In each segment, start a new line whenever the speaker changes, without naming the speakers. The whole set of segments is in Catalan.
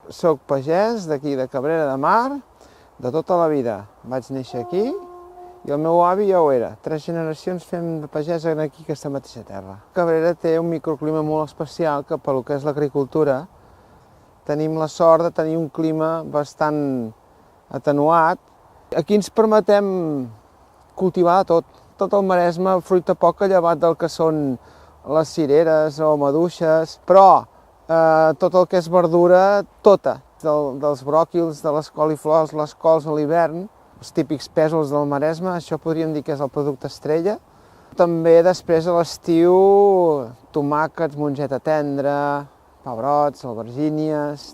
Soc pagès d'aquí, de Cabrera de Mar, de tota la vida. Vaig néixer aquí i el meu avi ja ho era. 3 generacions fem de pagès aquí, aquesta mateixa terra. Cabrera té un microclima molt especial que pel que és l'agricultura tenim la sort de tenir un clima bastant atenuat. Aquí ens permetem cultivar tot. Tot el Maresme, fruita poca, llevat del que són les cireres o maduixes, però tot el que és verdura, tota, dels bròquils, de les coliflors, les cols a l'hivern, els típics pèsols del Maresme, això podríem dir que és el producte estrella. També després a l'estiu, tomàquets, mongeta tendra, pebrots, albergínies,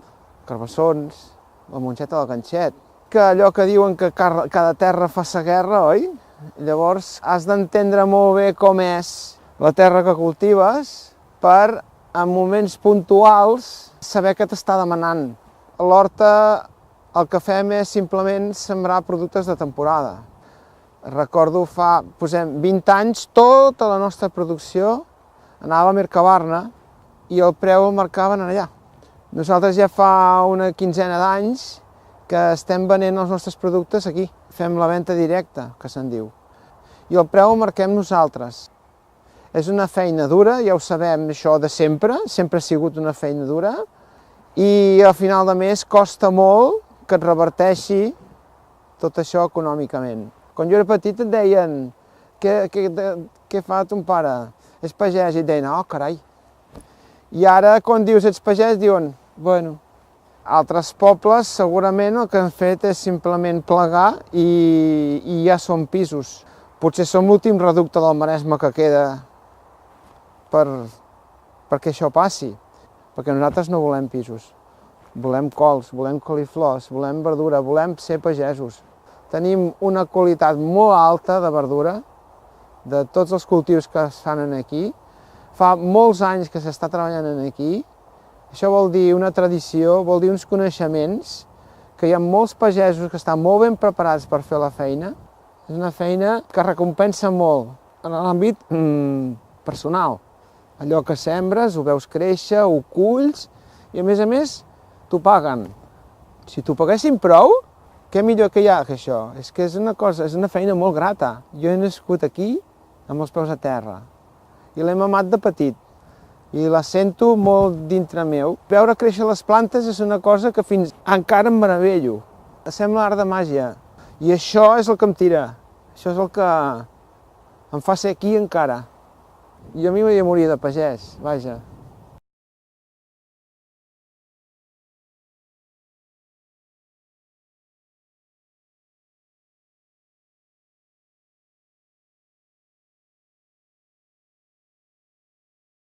carbassons, la mongeta del ganxet. Que allò que diuen que cada terra fa sa guerra, oi? Llavors has d'entendre molt bé com és la terra que cultives per, en moments puntuals, saber què t'està demanant. A l'horta el que fem és simplement sembrar productes de temporada. Recordo fa, posem, 20 anys, tota la nostra producció anava a Mercabarna i el preu el marcaven allà. Nosaltres ja fa una quinzena d'anys que estem venent els nostres productes aquí. Fem la venda directa, que se'n diu. I el preu el marquem nosaltres. És una feina dura, ja ho sabem, això de sempre ha sigut una feina dura, i al final de mes costa molt que et reverteixi tot això econòmicament. Quan jo era petit et deien, què fa ton pare? És pagès, i et deien, oh, carai. I ara, quan dius ets pagès, diuen, bueno. Altres pobles segurament el que han fet és simplement plegar i ja són pisos. Potser som l'últim reducte del Maresme que queda perquè això passi, perquè nosaltres no volem pisos. Volem cols, volem coliflors, volem verdura, volem ser pagesos. Tenim una qualitat molt alta de verdura, de tots els cultius que es fan aquí. Fa molts anys que s'està treballant aquí. Això vol dir una tradició, vol dir uns coneixements, que hi ha molts pagesos que estan molt ben preparats per fer la feina. És una feina que recompensa molt en l'àmbit personal. Allò que sembres, ho veus créixer, ho culls i a més t'ho paguen. Si t'ho paguessin prou, què millor que hi ha que això? És que és una feina molt grata. Jo he nascut aquí amb els peus a terra i l'he mamat de petit i la sento molt dintre meu. Veure créixer les plantes és una cosa que fins encara em meravello. Sembla art de màgia i això és el que em tira. Això és el que em fa ser aquí encara. Jo a mi m'havia morir de pagès, vaja.